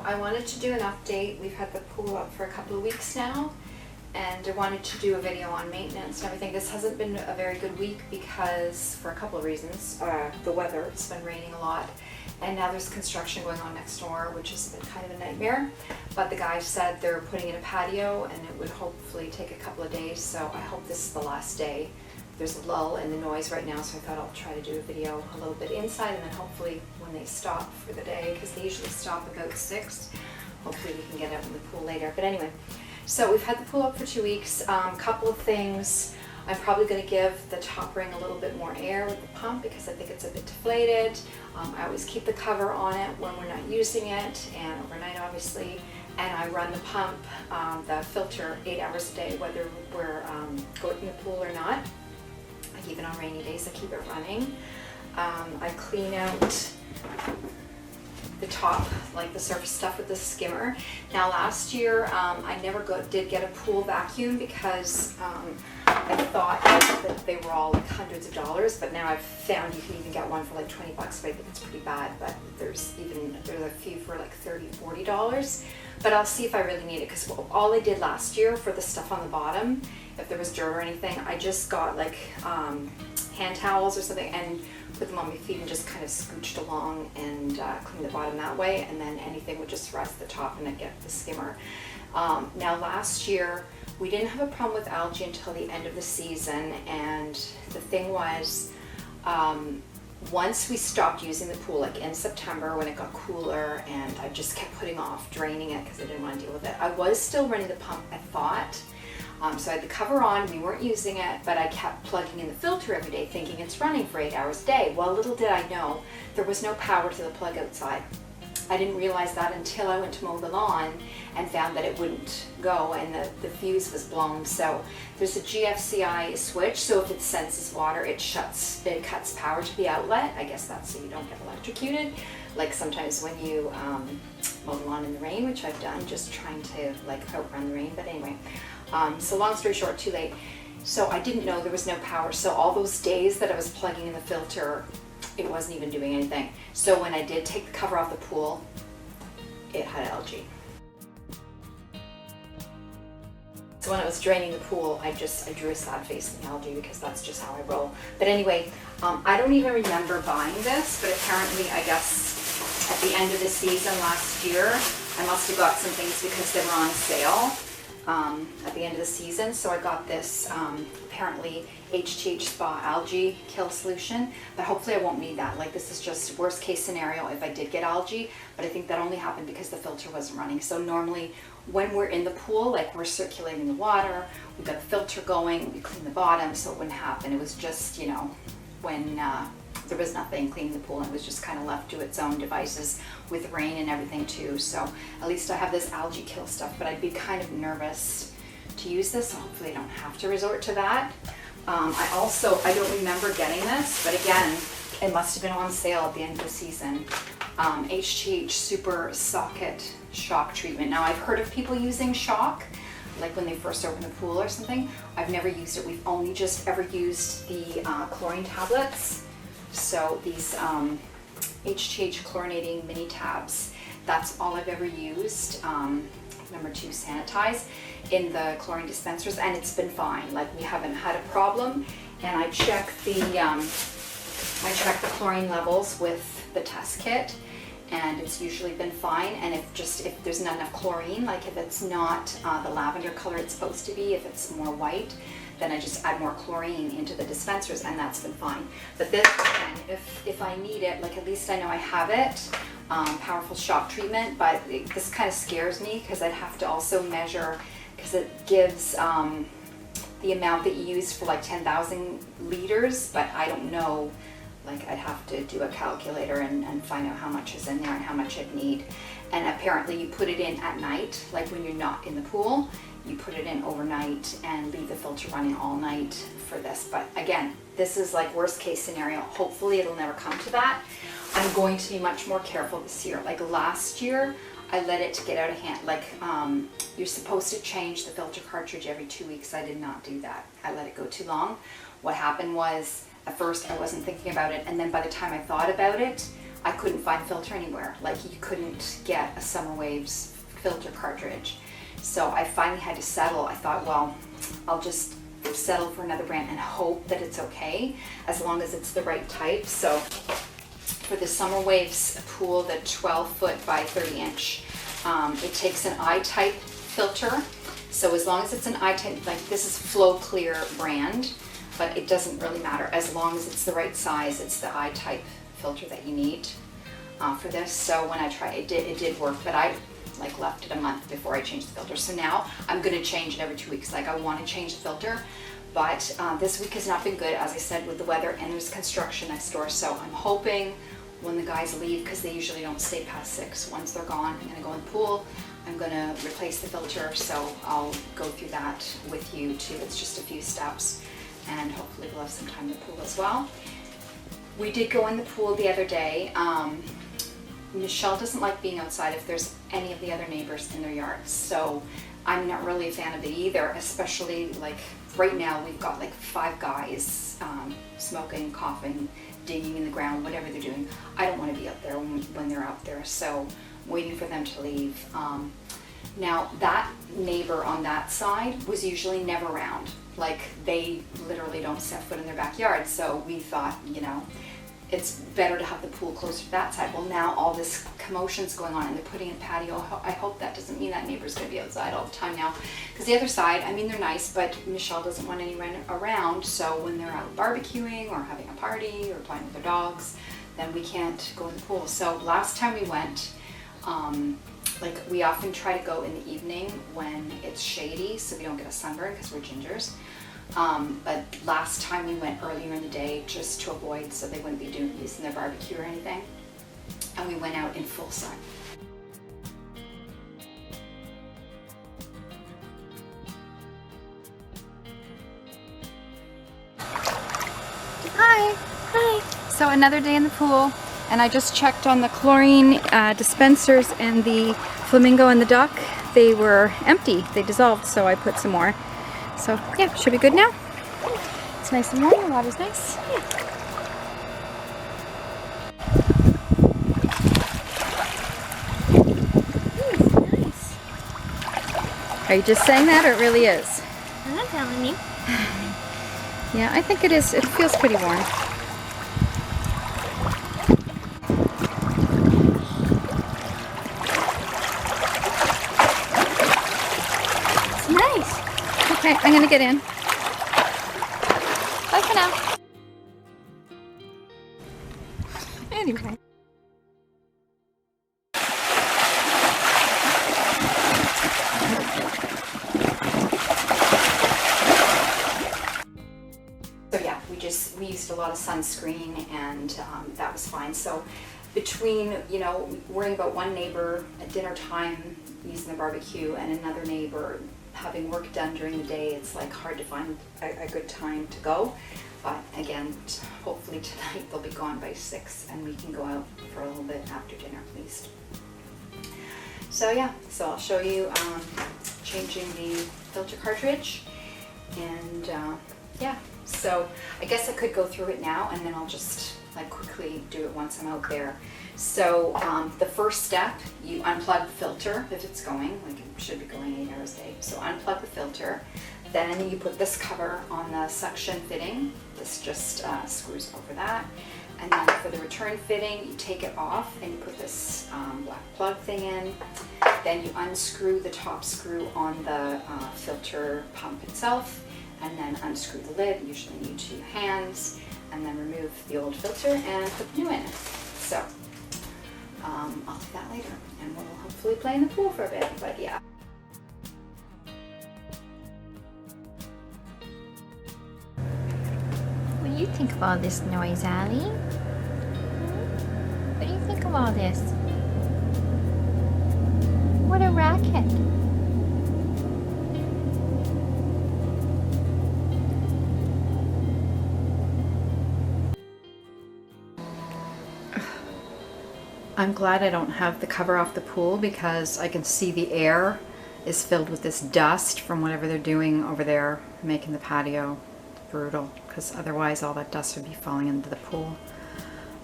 I wanted to do an update. We've had the pool up for a couple of weeks now, and I wanted to do a video on maintenance and everything. This hasn't been a very good week because, for a couple of reasons, the weather, it's been raining a lot, and now there's construction going on next door, which has been kind of a nightmare. But the guys said they're putting in a patio and it would hopefully take a couple of days, so I hope this is the last day. There's a lull in the noise right now, so I thought I'll try to do a video a little bit inside, and then hopefully when they stop for the day, because they usually stop about 6, hopefully we can get out in the pool later. But anyway, so we've had the pool up for 2 weeks. Couple of things. I'm probably going to give the top ring a little bit more air with the pump because I think it's a bit deflated. I always keep the cover on it when we're not using it, and overnight obviously. And I run the pump, the filter 8 hours a day, whether we're going in the pool or not. Even on rainy days, I keep it running. I clean out the top, like the surface stuff, with the skimmer. Now last year, I never did get a pool vacuum because I thought that they were all like hundreds of dollars, but now I've found you can even get one for like 20 bucks, but I think it's pretty bad. But there's a few for like $30, $40. But I'll see if I really need it, because all I did last year for the stuff on the bottom, if there was dirt or anything, I just got like hand towels or something and put them on my feet and just kind of scooched along and cleaned the bottom that way, and then anything would just rest the top and I'd get the skimmer. Now last year we didn't have a problem with algae until the end of the season, and the thing was, once we stopped using the pool, like in September when it got cooler, and I just kept putting off draining it because I didn't want to deal with it. I was still running the pump, I thought. So I had the cover on, we weren't using it, but I kept plugging in the filter every day thinking it's running for 8 hours a day. Well, little did I know, there was no power to the plug outside. I didn't realize that until I went to mow the lawn and found that it wouldn't go, and the fuse was blown. So there's a GFCI switch, so if it senses water, it cuts power to the outlet. I guess that's so you don't get electrocuted, like sometimes when you mow the lawn in the rain, which I've done, just trying to like outrun the rain. But anyway, so long story short, too late. So I didn't know there was no power. So all those days that I was plugging in the filter, it wasn't even doing anything. So when I did take the cover off the pool, it had algae. So when I was draining the pool, I drew a sad face in the algae because that's just how I roll. But anyway, I don't even remember buying this, but apparently I guess at the end of the season last year, I must have got some things because they were on sale at the end of the season. So I got this apparently HTH Spa algae kill solution, but hopefully I won't need that. Like, this is just worst case scenario if I did get algae, but I think that only happened because the filter wasn't running. So normally when we're in the pool, like we're circulating the water, we've got the filter going, we clean the bottom, so it wouldn't happen. It was just, you know, when there was nothing cleaning the pool, and it was just kind of left to its own devices with rain and everything too. So at least I have this algae kill stuff, but I'd be kind of nervous to use this, so hopefully I don't have to resort to that. I don't remember getting this, but again, it must have been on sale at the end of the season. HTH Super Socket Shock Treatment. Now I've heard of people using shock, like when they first open the pool or something. I've never used it. We've only just ever used the chlorine tablets. So these HTH chlorinating mini tabs, that's all I've ever used. Number 2, sanitize in the chlorine dispensers, and it's been fine. Like, we haven't had a problem. And I check the chlorine levels with the test kit, and it's usually been fine. And if there's not enough chlorine, like if it's not the lavender color it's supposed to be, if it's more white, then I just add more chlorine into the dispensers, and that's been fine. But this, again, if I need it, like, at least I know I have it. Powerful shock treatment, but this kind of scares me because I'd have to also measure, because it gives the amount that you use for like 10,000 liters, but I don't know, like I'd have to do a calculator and find out how much is in there and how much I'd need. And apparently you put it in at night, like when you're not in the pool, you put it in overnight and leave the filter running all night for this. But again, this is like worst case scenario. Hopefully it'll never come to that. I'm going to be much more careful this year. Like last year, I let it get out of hand. Like, you're supposed to change the filter cartridge every 2 weeks. I did not do that. I let it go too long. What happened was, at first I wasn't thinking about it, and then by the time I thought about it, I couldn't find filter anywhere. Like you couldn't get a Summer Waves filter cartridge. So I finally had to settle. I thought, well, I'll just settle for another brand and hope that it's okay as long as it's the right type. So for the Summer Waves pool, the 12-foot by 30-inch, it takes an I-type filter. So as long as it's an I-type, like this is Flow Clear brand, but it doesn't really matter as long as it's the right size. It's the I-type filter that you need for this. So when I tried, it did work, but I like left it a month before I changed the filter. So now I'm going to change it every 2 weeks. Like I want to change the filter, but this week has not been good, as I said, with the weather, and there's construction next door. So I'm hoping when the guys leave, because they usually don't stay past 6, once they're gone, I'm going to go in the pool. I'm going to replace the filter, so I'll go through that with you too. It's just a few steps, and hopefully we'll have some time in the pool as well. We did go in the pool the other day. Michelle doesn't like being outside if there's any of the other neighbors in their yards, so I'm not really a fan of it either, especially like right now we've got like 5 guys smoking, coughing, digging in the ground, whatever they're doing. I don't want to be out there when they're out there, so I'm waiting for them to leave. Now that neighbor on that side was usually never around. Like they literally don't set foot in their backyard, so we thought, you know, it's better to have the pool closer to that side. Well, now all this commotion's going on and they're putting in a patio. I hope that doesn't mean that neighbor's gonna be outside all the time now. Because the other side, I mean, they're nice, but Michelle doesn't want anyone around. So when they're out barbecuing or having a party or playing with their dogs, then we can't go in the pool. So last time we went, like we often try to go in the evening when it's shady so we don't get a sunburn because we're gingers. But last time we went earlier in the day just to avoid, so they wouldn't be using their barbecue or anything. And we went out in full sun. Hi. Hi. So another day in the pool, and I just checked on the chlorine dispensers and the flamingo and the duck. They were empty. They dissolved, so I put some more. So yeah, should be good now. It's nice and warm, the water's nice. Yeah. Nice. Are you just saying that, or it really is? I'm not telling you. Yeah, I think it is. It feels pretty warm. It's nice. Okay, I'm gonna get in. Bye for now. Anyway. So yeah, we used a lot of sunscreen, and that was fine. So between, you know, worrying about one neighbor at dinner time using the barbecue and another neighbor having work done during the day, it's like hard to find a good time to go. But again, hopefully tonight they'll be gone by 6 and we can go out for a little bit after dinner at least. So yeah, so I'll show you changing the filter cartridge, and yeah, so I guess I could go through it now and then I'll just like quickly do it once I'm out there. So the first step, you unplug the filter if it's going, like it should be going 8 hours a day. So unplug the filter, then you put this cover on the suction fitting. This just screws over that. And then for the return fitting, you take it off and you put this black plug thing in. Then you unscrew the top screw on the filter pump itself, and then unscrew the lid. You usually need 2 hands, and then remove the old filter and put the new in. So I'll do that later, and we'll hopefully play in the pool for a bit, but yeah. What do you think of all this noise, Allie? What do you think of all this? What a racket. I'm glad I don't have the cover off the pool, because I can see the air is filled with this dust from whatever they're doing over there making the patio. Brutal, because otherwise all that dust would be falling into the pool.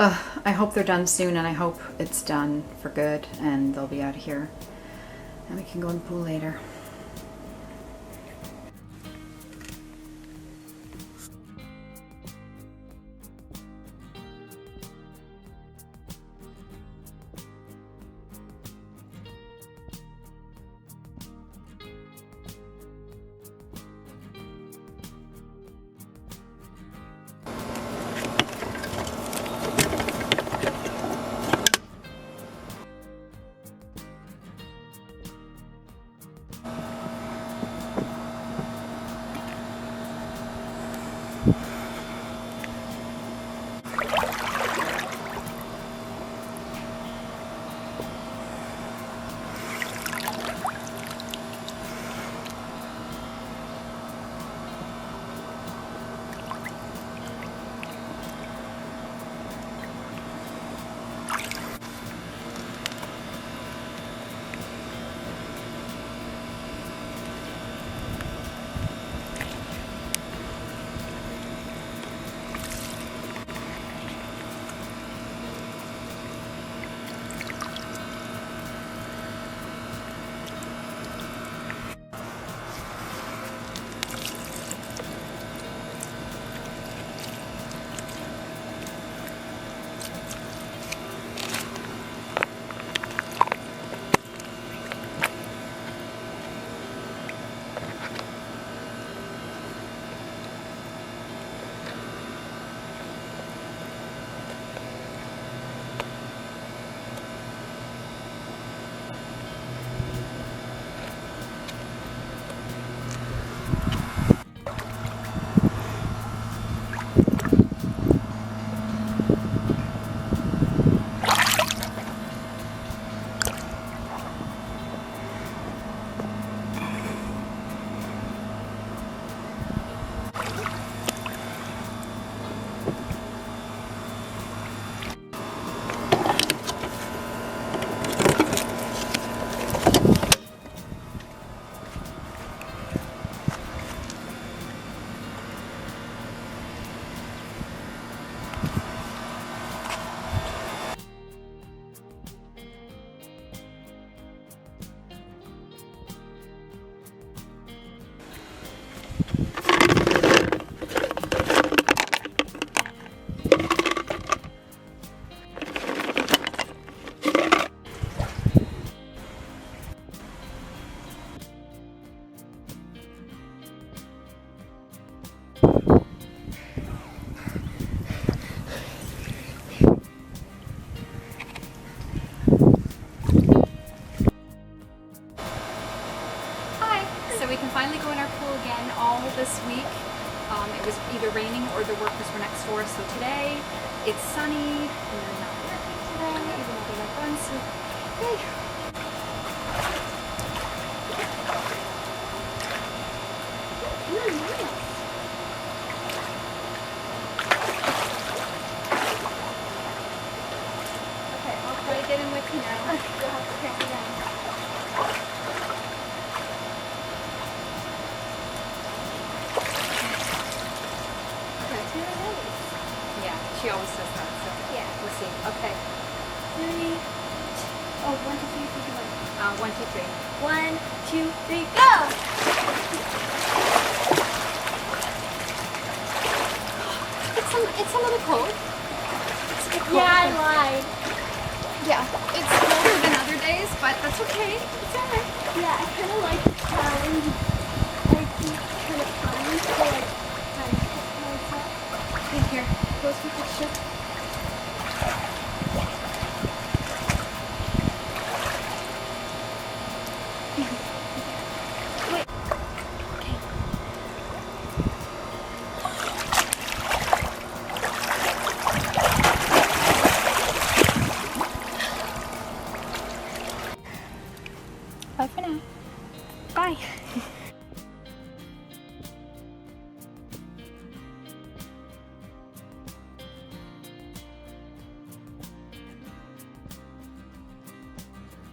I hope they're done soon, and I hope it's done for good and they'll be out of here and we can go in the pool later. We can finally go in our pool again all this week. It was either raining or the workers were next door, so today it's sunny and they're not working today, even though they have fun, so yay! Okay, I'll try to get in with you now. You'll have to crank me down. Yeah, she always does that, so Yeah. we'll see. Okay. 3. Oh, 1, 2, 3, 4, 5. 1, 2, 3. 1, 2, 3, go! It's a little cold. It's a bit cold. Yeah, I lied. Yeah, it's colder than other days, but that's okay. It's alright. Yeah, I kind of like kind of fun to like kind of put myself. In here, close your picture. Bye for now. Bye.